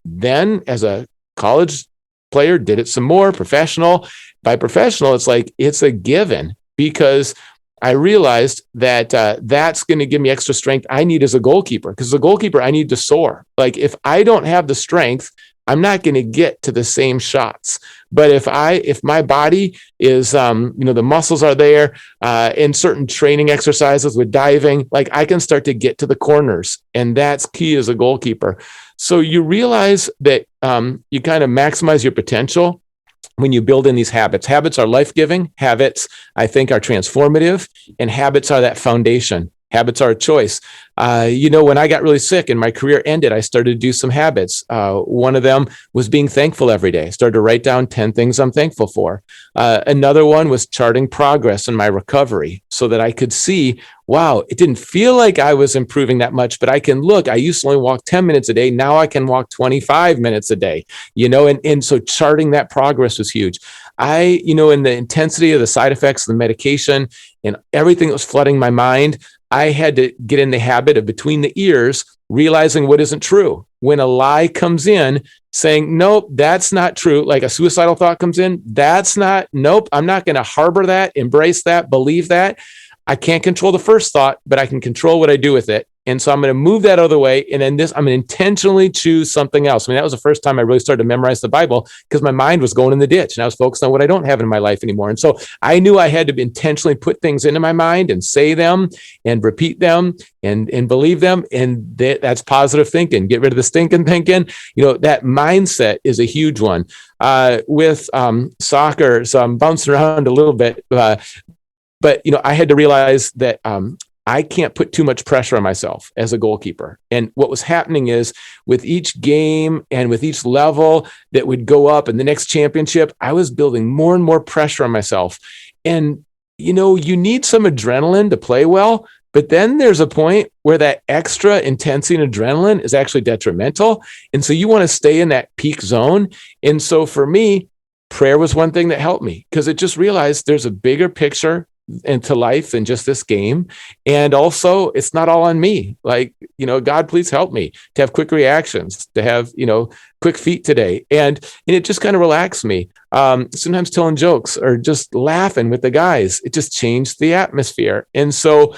Then as a college player, did it some more professional. By professional, it's a given. Because I realized that that's going to give me extra strength I need as a goalkeeper. Because as a goalkeeper, I need to soar. Like if I don't have the strength, I'm not going to get to the same shots. But if my body is, the muscles are there, in certain training exercises with diving, like I can start to get to the corners, and that's key as a goalkeeper. So you realize that you kind of maximize your potential when you build in these habits. Habits are life-giving. Habits, I think, are transformative, and habits are that foundation. Habits are a choice. When I got really sick and my career ended, I started to do some habits. One of them was being thankful every day. I started to write down 10 things I'm thankful for. Another one was charting progress in my recovery so that I could see, wow, it didn't feel like I was improving that much, but I can look, I used to only walk 10 minutes a day. Now I can walk 25 minutes a day, and so charting that progress was huge. In the intensity of the side effects of the medication and everything that was flooding my mind, I had to get in the habit of between the ears, realizing what isn't true. When a lie comes in saying, nope, that's not true. Like a suicidal thought comes in, nope, I'm not going to harbor that, embrace that, believe that. I can't control the first thought, but I can control what I do with it. And so I'm going to move that other way. And then I'm going to intentionally choose something else. I mean, that was the first time I really started to memorize the Bible because my mind was going in the ditch and I was focused on what I don't have in my life anymore. And so I knew I had to intentionally put things into my mind and say them and repeat them and believe them. And that's positive thinking. Get rid of the stinking thinking. That mindset is a huge one. With soccer, so I'm bouncing around a little bit, but I had to realize that I can't put too much pressure on myself as a goalkeeper. And what was happening is with each game and with each level that would go up in the next championship, I was building more and more pressure on myself. And, you need some adrenaline to play well, but then there's a point where that extra intensity and adrenaline is actually detrimental. And so you want to stay in that peak zone. And so for me, prayer was one thing that helped me because it just realized there's a bigger picture into life than just this game. And also it's not all on me. Like, God, please help me to have quick reactions, to have, quick feet today. And it just kind of relaxed me. Sometimes telling jokes or just laughing with the guys, it just changed the atmosphere. And so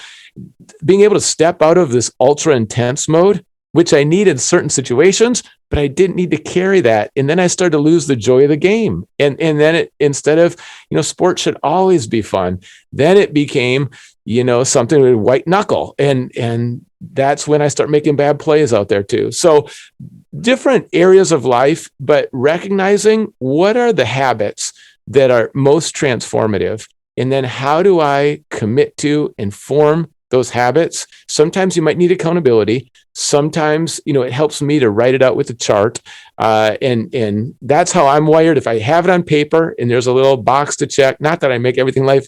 being able to step out of this ultra intense mode, which I need in certain situations, but I didn't need to carry that. And then I started to lose the joy of the game. And then instead of, sports should always be fun, then it became, something with white knuckle. And that's when I start making bad plays out there too. So different areas of life, but recognizing what are the habits that are most transformative. And then how do I commit to and form those habits? Sometimes you might need accountability. Sometimes, it helps me to write it out with a chart. And that's how I'm wired. If I have it on paper and there's a little box to check, not that I make everything in life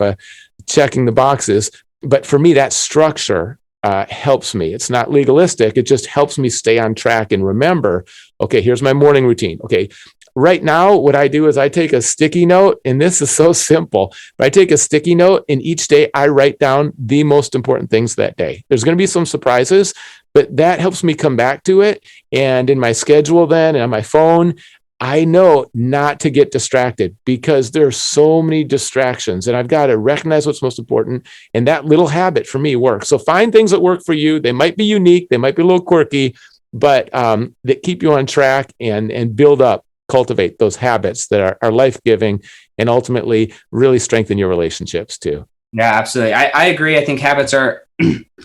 checking the boxes, but for me, that structure helps me. It's not legalistic. It just helps me stay on track and remember, okay, here's my morning routine. Okay. Right now, what I do is I take a sticky note, and this is so simple, but I take a sticky note and each day I write down the most important things that day. There's going to be some surprises, but that helps me come back to it. And in my schedule then and on my phone, I know not to get distracted because there are so many distractions and I've got to recognize what's most important. And that little habit for me works. So find things that work for you. They might be unique. They might be a little quirky, but that keep you on track and build up. Cultivate those habits that are life-giving and ultimately really strengthen your relationships too. Yeah, absolutely. I agree. I think habits are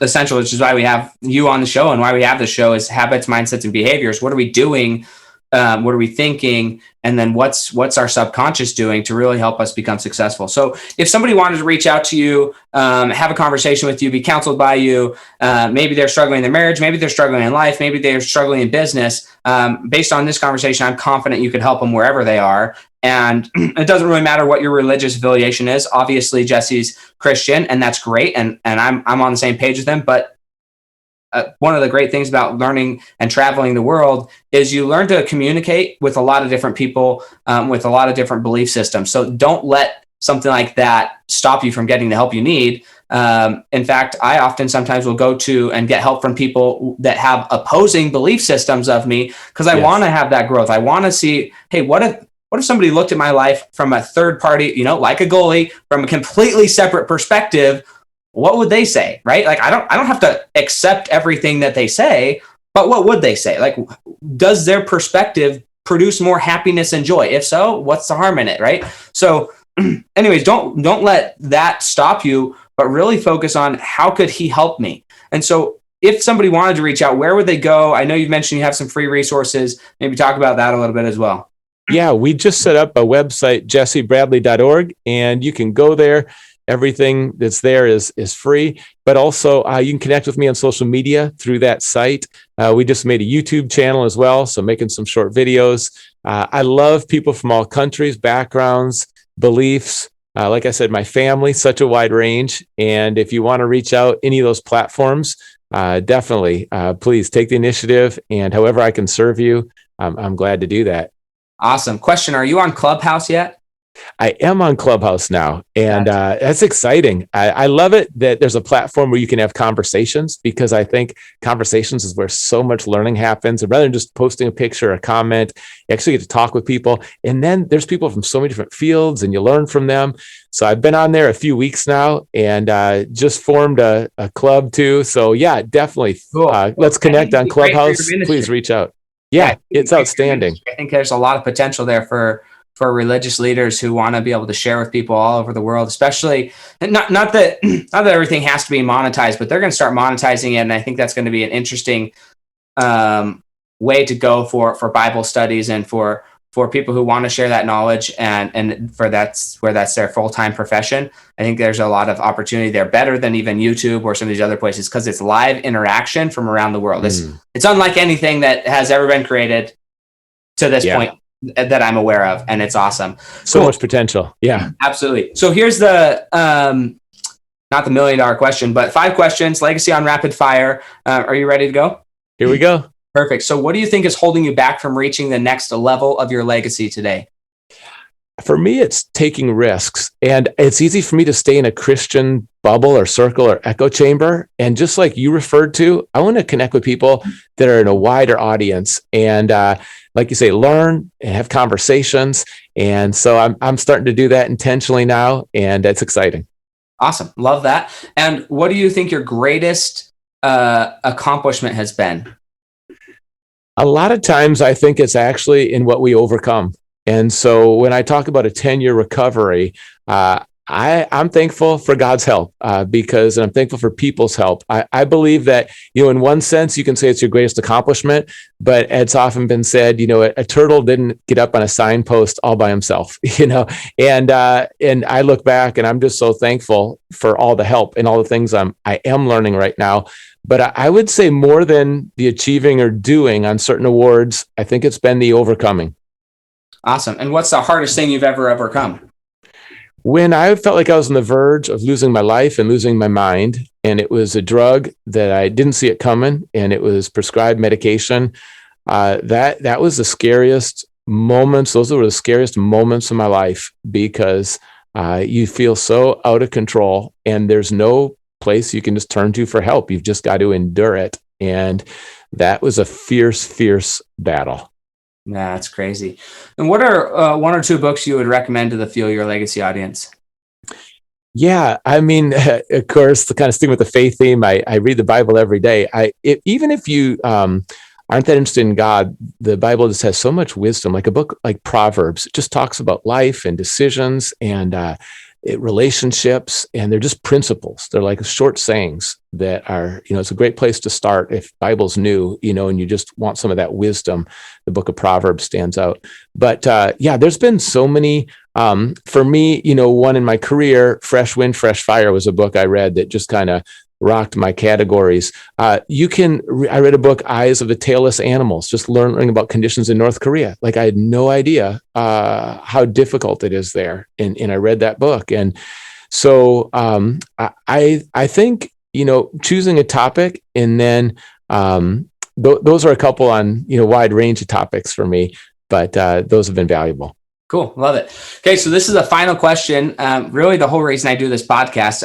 essential, which is why we have you on the show and why we have the show is habits, mindsets, and behaviors. What are we doing? What are we thinking? And then what's our subconscious doing to really help us become successful? So if somebody wanted to reach out to you, have a conversation with you, be counseled by you, maybe they're struggling in their marriage, maybe they're struggling in life, maybe they're struggling in business. Based on this conversation, I'm confident you could help them wherever they are. And it doesn't really matter what your religious affiliation is. Obviously, Jesse's Christian, and that's great. And I'm on the same page with him. But one of the great things about learning and traveling the world is you learn to communicate with a lot of different people, with a lot of different belief systems. So don't let something like that stop you from getting the help you need. In fact, I often sometimes will go to and get help from people that have opposing belief systems of me because I want to have that growth. I want to see, hey, what if somebody looked at my life from a third party, like a goalie, from a completely separate perspective? What would they say, right? Like, I don't have to accept everything that they say, but what would they say? Like, does their perspective produce more happiness and joy? If so, what's the harm in it, right? So anyways, don't let that stop you, but really focus on how could he help me? And so if somebody wanted to reach out, where would they go? I know you've mentioned you have some free resources. Maybe talk about that a little bit as well. Yeah, we just set up a website, jessebradley.org, and you can go there. Everything that's there is free, but also you can connect with me on social media through that site. We just made a YouTube channel as well, so making some short videos. I love people from all countries, backgrounds, beliefs. Like I said, my family, such a wide range. And if you want to reach out any of those platforms, definitely, please take the initiative. And however I can serve you, I'm glad to do that. Awesome. Question, are you on Clubhouse yet? I am on Clubhouse now, and that's exciting. I love it that there's a platform where you can have conversations because I think conversations is where so much learning happens. And rather than just posting a picture or a comment, you actually get to talk with people. And then there's people from so many different fields and you learn from them. So I've been on there a few weeks now and just formed a club too. So yeah, definitely. Cool. Let's connect on Clubhouse. Please reach out. Yeah, it's outstanding. I think there's a lot of potential there for religious leaders who want to be able to share with people all over the world, especially not that everything has to be monetized, but they're going to start monetizing it. And I think that's going to be an interesting way to go for Bible studies and for for people who want to share that knowledge and for that's where that's their full-time profession. I think there's a lot of opportunity there, better than even YouTube or some of these other places, because it's live interaction from around the world. It's unlike anything that has ever been created to this point that I'm aware of, and it's awesome. So much potential. Yeah, absolutely. So here's the not the $1 million question, but 5 questions, legacy on rapid fire. Are you ready to go? Here we go. Perfect. So what do you think is holding you back from reaching the next level of your legacy today? For me, it's taking risks. And it's easy for me to stay in a Christian bubble or circle or echo chamber. And just like you referred to, I want to connect with people that are in a wider audience. And like you say, learn and have conversations. And so I'm starting to do that intentionally now. And it's exciting. Awesome. Love that. And what do you think your greatest accomplishment has been? A lot of times I think it's actually in what we overcome. And so when I talk about a 10-year recovery, I'm thankful for God's help because I'm thankful for people's help. I believe that, in one sense, you can say it's your greatest accomplishment, but it's often been said, a turtle didn't get up on a signpost all by himself, and I look back and I'm just so thankful for all the help and all the things I am learning right now. But I would say more than the achieving or doing on certain awards, I think it's been the overcoming. Awesome. And what's the hardest thing you've ever overcome? When I felt like I was on the verge of losing my life and losing my mind, and it was a drug that I didn't see it coming, and it was prescribed medication, that was the scariest moments. Those were the scariest moments of my life because you feel so out of control, and there's no place you can just turn to for help. You've just got to endure it. And that was a fierce, fierce battle. Yeah, that's crazy. And what are 1 or 2 books you would recommend to the Fuel Your Legacy audience? Yeah, I mean, of course, to kind of stick with the faith theme, I read the Bible every day. Even if you aren't that interested in God, the Bible just has so much wisdom. Like a book like Proverbs, it just talks about life and decisions and relationships, and they're just principles. They're like short sayings that are, it's a great place to start if Bible's new, and you just want some of that wisdom. The book of Proverbs stands out. But there's been so many. For me, one in my career, Fresh Wind, Fresh Fire was a book I read that just kind of rocked my categories. I read a book, Eyes of the Tailless Animals, just learning about conditions in North Korea. Like I had no idea how difficult it is there. And I read that book. And so I think, choosing a topic and then those are a couple on, wide range of topics for me, but those have been valuable. Cool. Love it. Okay. So this is the final question. Really the whole reason I do this podcast,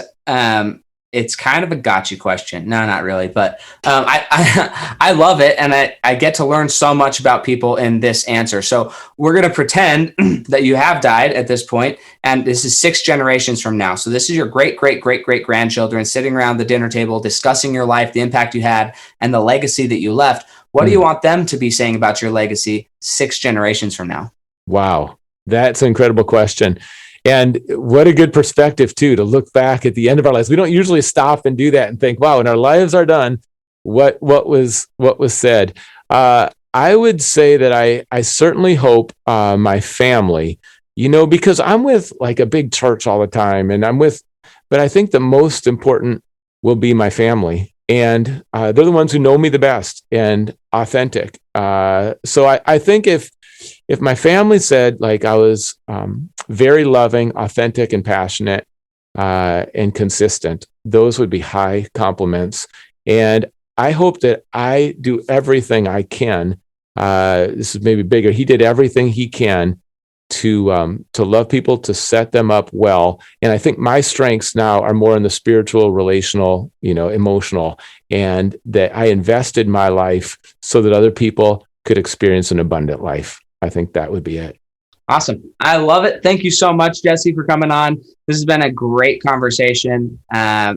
it's kind of a gotcha question. No, not really, but I love it. And I get to learn so much about people in this answer. So we're going to pretend that you have died at this point, and this is 6 generations from now. So this is your great, great, great, great grandchildren sitting around the dinner table, discussing your life, the impact you had, and the legacy that you left. What do you want them to be saying about your legacy 6 generations from now? Wow. That's an incredible question. And what a good perspective, too, to look back at the end of our lives. We don't usually stop and do that and think, wow, when our lives are done, what was said. I would say that I certainly hope my family, because I'm with like a big church all the time, but I think the most important will be my family. And they're the ones who know me the best and authentic. So I think if my family said like I was very loving, authentic, and passionate and consistent, those would be high compliments. And I hope that I do everything I can. This is maybe bigger. He did everything he can to love people, to set them up well. And I think my strengths now are more in the spiritual, relational, emotional, and that I invested my life so that other people could experience an abundant life. I think that would be it. Awesome. I love it. Thank you so much, Jesse, for coming on. This has been a great conversation. I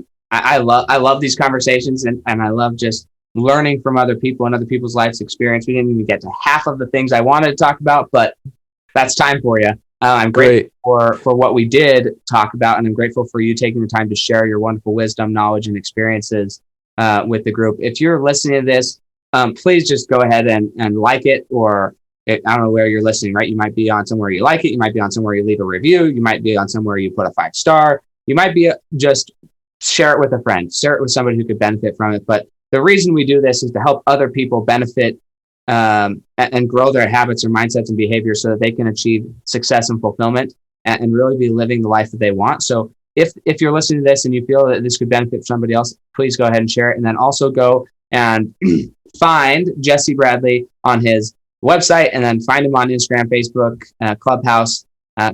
love these conversations, and I love just learning from other people and other people's lives experience. We didn't even get to half of the things I wanted to talk about, but that's time for you. I'm grateful for what we did talk about, and I'm grateful for you taking the time to share your wonderful wisdom, knowledge, and experiences with the group. If you're listening to this, please just go ahead and like it, or I don't know where you're listening, right? You might be on somewhere you like it. You might be on somewhere you leave a review. You might be on somewhere you put a 5-star. You might be just share it with a friend, share it with somebody who could benefit from it. But the reason we do this is to help other people benefit and grow their habits or mindsets and behaviors so that they can achieve success and fulfillment and really be living the life that they want. So if you're listening to this and you feel that this could benefit somebody else, please go ahead and share it. And then also go and find Jesse Bradley on his website, and then find him on Instagram, Facebook, Clubhouse.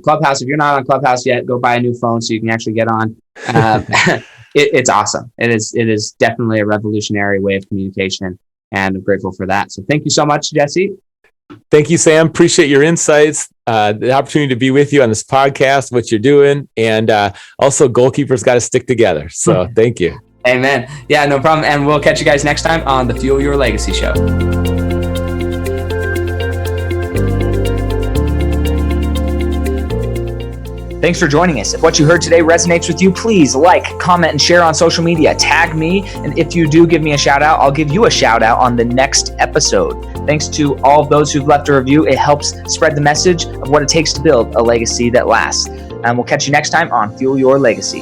Clubhouse, if you're not on Clubhouse yet, go buy a new phone so you can actually get on. It's awesome. It is definitely a revolutionary way of communication, and I'm grateful for that. So thank you so much, Jesse. Thank you, Sam. Appreciate your insights, the opportunity to be with you on this podcast, what you're doing, and also goalkeepers got to stick together. So thank you. Amen. Yeah, no problem. And we'll catch you guys next time on the Fuel Your Legacy Show. Thanks for joining us. If what you heard today resonates with you, please like, comment, and share on social media. Tag me, and if you do give me a shout out, I'll give you a shout out on the next episode. Thanks to all of those who've left a review. It helps spread the message of what it takes to build a legacy that lasts. And we'll catch you next time on Fuel Your Legacy.